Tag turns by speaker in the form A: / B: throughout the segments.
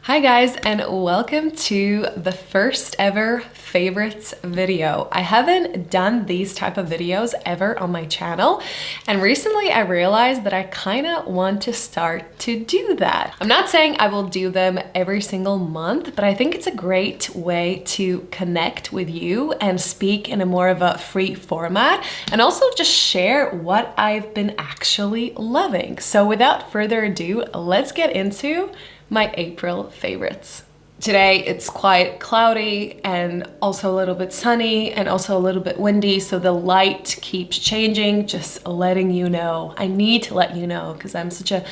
A: Hi guys, and welcome to the first ever favorites video. I haven't done these type of videos ever on my channel, and recently I realized that I kind of want to start to do that. I'm not saying I will do them every single month, but I think it's a great way to connect with you and speak in a more of a free format, and also just share what I've been actually loving. So without further ado, let's get into my April favorites. Today it's quite cloudy and also a little bit sunny and also a little bit windy, so the light keeps changing. Just letting you know. I need to let you know because I'm such a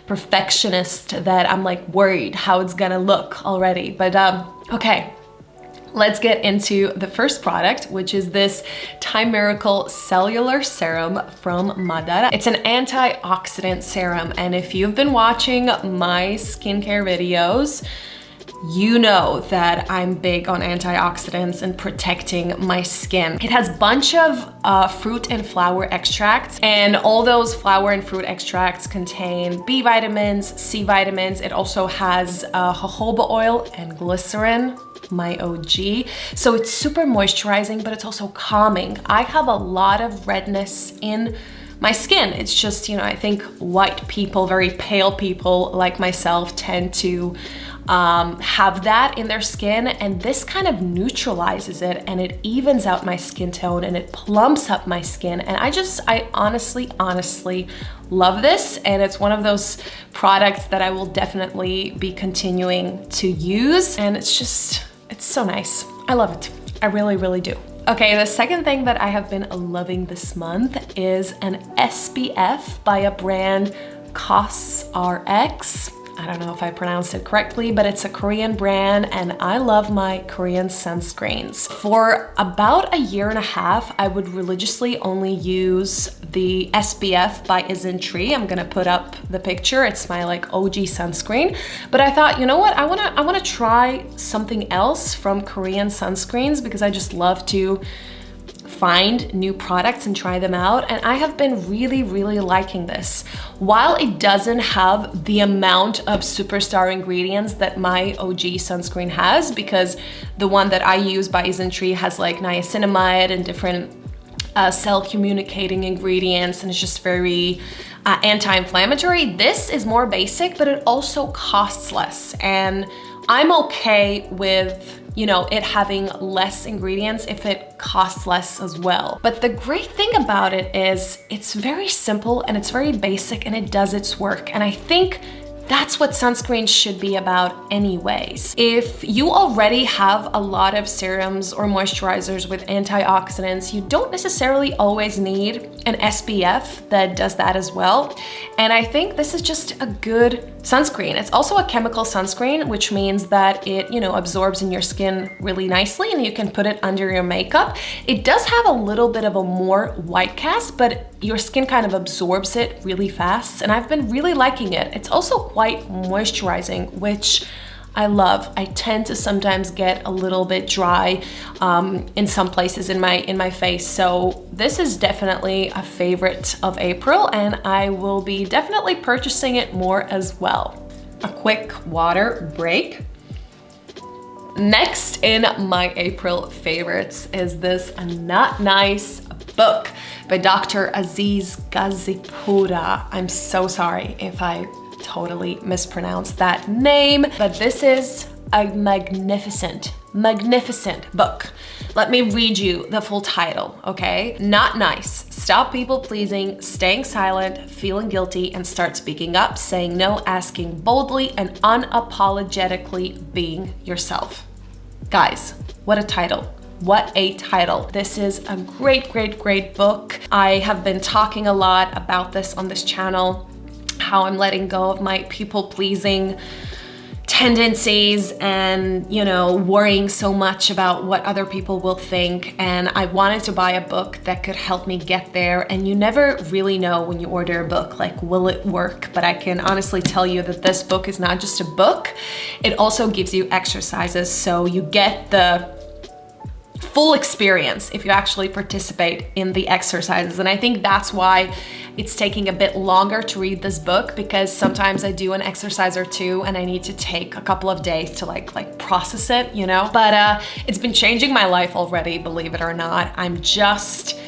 A: perfectionist that I'm like worried how it's gonna look already. But okay. Let's get into the first product, which is this Time Miracle Cellular Serum from Madara. It's an antioxidant serum, and if you've been watching my skincare videos, you know that I'm big on antioxidants and protecting my skin. It has a bunch of fruit and flower extracts, and all those flower and fruit extracts contain B vitamins, C vitamins. It also has jojoba oil and glycerin, my OG. So it's super moisturizing, but it's also calming. I have a lot of redness in my skin. It's just, you know, I think white people, very pale people like myself tend to have that in their skin, and this kind of neutralizes it and it evens out my skin tone and it plumps up my skin. And I honestly love this, and it's one of those products that I will definitely be continuing to use, and it's so nice. I love it. I really do. Okay, the second thing that I have been loving this month is an SPF by a brand COSRX. I don't know if I pronounced it correctly, but it's a Korean brand, and I love my Korean sunscreens. For about a year and a half, I would religiously only use the SPF by Isntree. I'm gonna put up the picture. It's my like OG sunscreen. But I thought, you know what? I wanna try something else from Korean sunscreens because I just love to find new products and try them out, and I have been really liking this. While it doesn't have the amount of superstar ingredients that my OG sunscreen has, because the one that I use by Isntree has like niacinamide and different cell communicating ingredients, and it's just very anti-inflammatory. This is more basic, but it also costs less, and I'm okay with, you know, it having less ingredients if it costs less as well. But the great thing about it is it's very simple and it's very basic and it does its work. And I think that's what sunscreen should be about anyways. If you already have a lot of serums or moisturizers with antioxidants, you don't necessarily always need an SPF that does that as well. And I think this is just a good sunscreen. It's also a chemical sunscreen, which means that it, you know, absorbs in your skin really nicely and you can put it under your makeup. It does have a little bit of a more white cast, but your skin kind of absorbs it really fast, and I've been really liking it. It's also quite moisturizing, which I love. I tend to sometimes get a little bit dry in some places in my face, so this is definitely a favorite of April, and I will be definitely purchasing it more as well. A quick water break. Next in my April favorites is this Not Nice book by Dr. Aziz Gazipura. I'm so sorry if I totally mispronounced that name, but this is a magnificent book. Let me read you the full title, okay? Not Nice. Stop people pleasing, staying silent, feeling guilty, and start speaking up, saying no, asking boldly, and unapologetically being yourself. Guys, what a title. What a title. This is a great book. I have been talking a lot about this on this channel, how I'm letting go of my people-pleasing tendencies and, you know, worrying so much about what other people will think. And I wanted to buy a book that could help me get there. And you never really know when you order a book, like, will it work? But I can honestly tell you that this book is not just a book. It also gives you exercises, so you get the full experience if you actually participate in the exercises. And I think that's why it's taking a bit longer to read this book because sometimes I do an exercise or two and I need to take a couple of days to like process it, you know? But it's been changing my life already, believe it or not. I'm just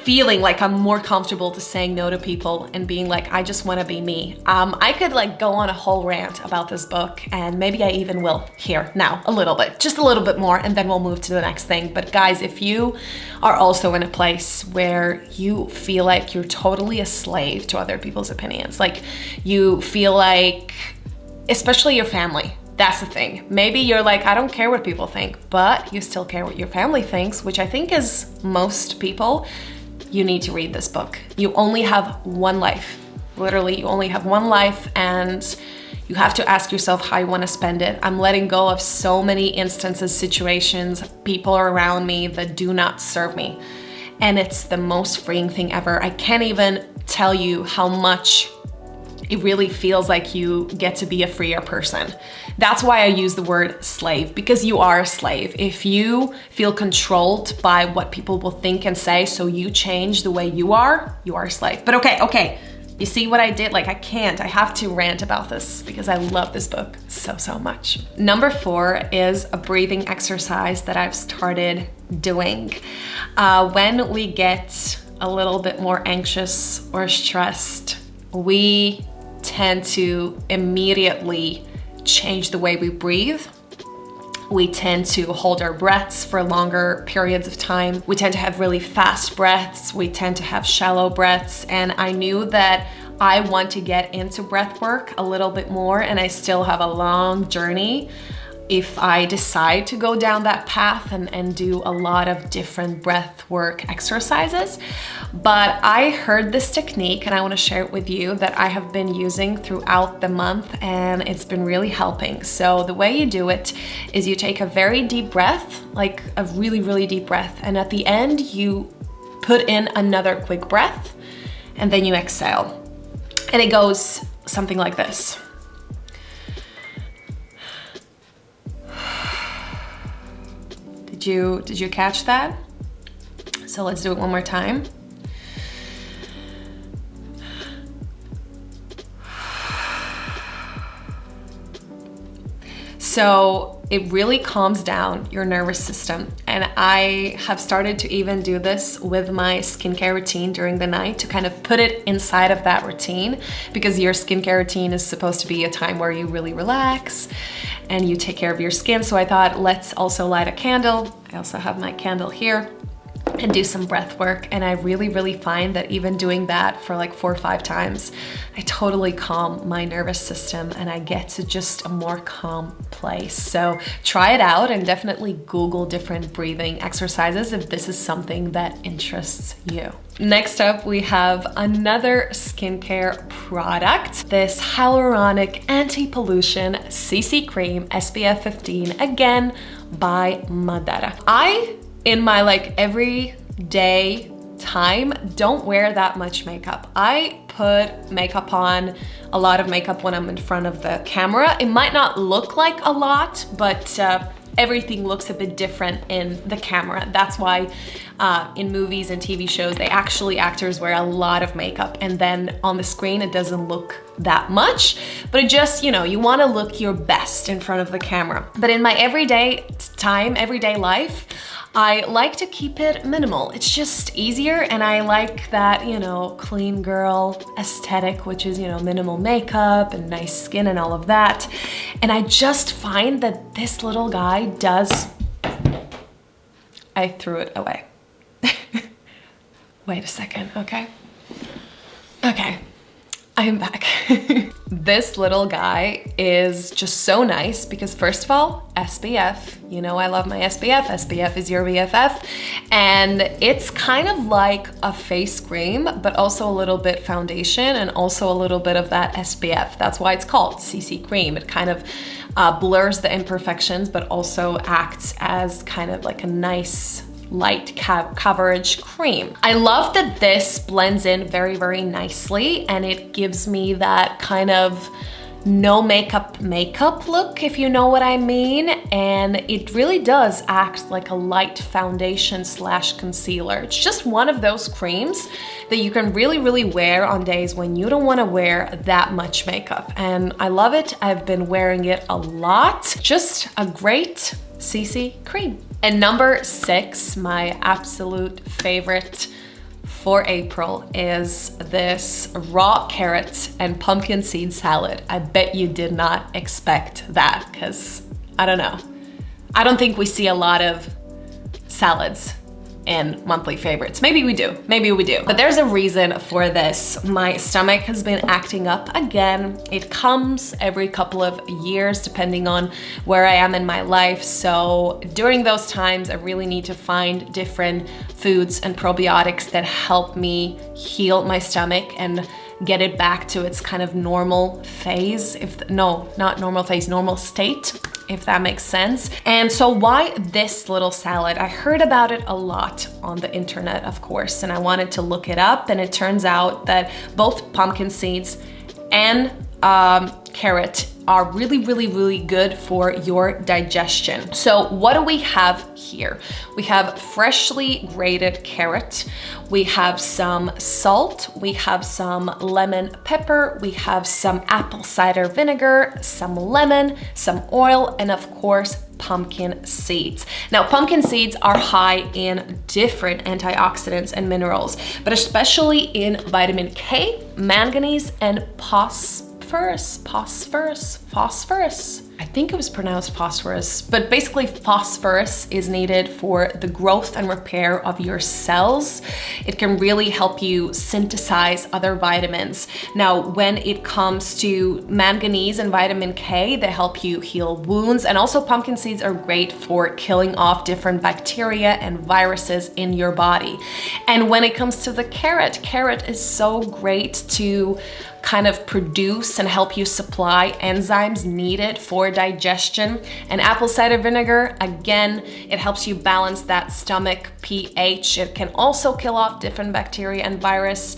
A: feeling like I'm more comfortable to saying no to people and being like, I just want to be me. I could like go on a whole rant about this book, and maybe I even will here now, a little bit, just a little bit more, and then we'll move to the next thing. But guys, if you are also in a place where you feel like you're totally a slave to other people's opinions, like you feel like, especially your family, that's the thing. Maybe you're like, I don't care what people think, but you still care what your family thinks, which I think is most people. You need to read this book. You only have one life. Literally, you only have one life, and you have to ask yourself how you want to spend it. I'm letting go of so many instances, situations, people around me that do not serve me. And it's the most freeing thing ever. I can't even tell you how much it really feels like you get to be a freer person. That's why I use the word slave, because you are a slave. If you feel controlled by what people will think and say, so you change the way you are a slave. But okay, you see what I did? Like, I have to rant about this because I love this book so much. Number 4 is a breathing exercise that I've started doing. When we get a little bit more anxious or stressed, we tend to immediately change the way we breathe. We tend to hold our breaths for longer periods of time. We tend to have really fast breaths. We tend to have shallow breaths. And I knew that I want to get into breath work a little bit more, and I still have a long journey if I decide to go down that path and do a lot of different breath work exercises. But I heard this technique, and I want to share it with you, that I have been using throughout the month, and it's been really helping. So the way you do it is you take a very deep breath, like a really deep breath, and at the end you put in another quick breath, and then you exhale. And it goes something like this. Did you catch that? So let's do it one more time. So it really calms down your nervous system. And I have started to even do this with my skincare routine during the night to kind of put it inside of that routine, because your skincare routine is supposed to be a time where you really relax and you take care of your skin. So I thought, let's also light a candle. I also have my candle here, and do some breath work. And I really find that even doing that for like 4 or 5 times, I totally calm my nervous system and I get to just a more calm place. So try it out, and definitely Google different breathing exercises if this is something that interests you. Next up, we have another skincare product, this hyaluronic anti-pollution CC cream SPF 15, again by Madara. In my like everyday time, don't wear that much makeup. I put makeup on, a lot of makeup when I'm in front of the camera. It might not look like a lot, but everything looks a bit different in the camera. That's why in movies and TV shows, actors wear a lot of makeup, and then on the screen, it doesn't look that much, but it just, you want to look your best in front of the camera. But in my everyday life, I like to keep it minimal. It's just easier, and I like that, clean girl aesthetic, which is, minimal makeup and nice skin and all of that. And I just find that this little guy does... I threw it away. Wait a second, okay? Okay, I'm back. This little guy is just so nice because, first of all, SPF. I love my SPF. SPF is your BFF. And it's kind of like a face cream, but also a little bit foundation and also a little bit of that SPF. That's why it's called CC cream. It kind of blurs the imperfections, but also acts as kind of like a nice light coverage cream. I love that this blends in very nicely, and it gives me that kind of no makeup look, if you know what I mean. And it really does act like a light foundation slash concealer. It's just one of those creams that you can really wear on days when you don't want to wear that much makeup. And I love it. I've been wearing it a lot. Just a great CC cream. And number 6, my absolute favorite for April, is this raw carrot and pumpkin seed salad. I bet you did not expect that, because I don't know. I don't think we see a lot of salads in monthly favorites. Maybe we do, but there's a reason for this. My stomach has been acting up again. It comes every couple of years depending on where I am in my life. So during those times, I really need to find different foods and probiotics that help me heal my stomach and get it back to its kind of normal phase. Normal state, if that makes sense. And so why this little salad? I heard about it a lot on the internet, of course, and I wanted to look it up, and it turns out that both pumpkin seeds and carrot are really good for your digestion. So what do we have here? We have freshly grated carrot, we have some salt, we have some lemon pepper, we have some apple cider vinegar, some lemon, some oil, and of course, pumpkin seeds. Now, pumpkin seeds are high in different antioxidants and minerals, but especially in vitamin K, manganese, and phosphorus. I think it was pronounced phosphorus, but basically phosphorus is needed for the growth and repair of your cells. It can really help you synthesize other vitamins. Now, when it comes to manganese and vitamin K, they help you heal wounds, and also pumpkin seeds are great for killing off different bacteria and viruses in your body. And when it comes to the carrot is so great to kind of produce and help you supply enzymes needed for digestion. And apple cider vinegar, again, it helps you balance that stomach pH. It can also kill off different bacteria and viruses.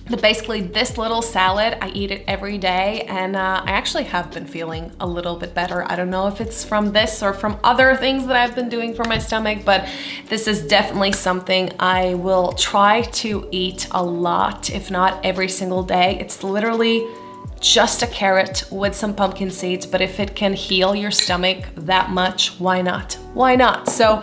A: But basically this little salad, I eat it every day, and I actually have been feeling a little bit better. I don't know if it's from this or from other things that I've been doing for my stomach, but this is definitely something I will try to eat a lot, if not every single day. It's literally just a carrot with some pumpkin seeds, but if it can heal your stomach that much, why not? Why not? So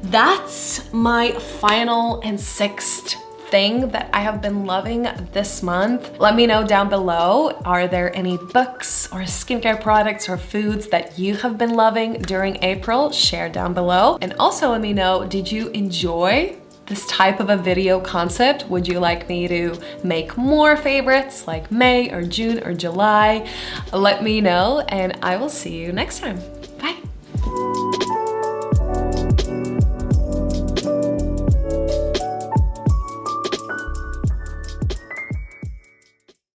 A: that's my final and 6th thing that I have been loving this month. Let me know down below, are there any books or skincare products or foods that you have been loving during April? Share down below. And also let me know, did you enjoy this type of a video concept? Would you like me to make more favorites like May or June or July? Let me know, and I will see you next time.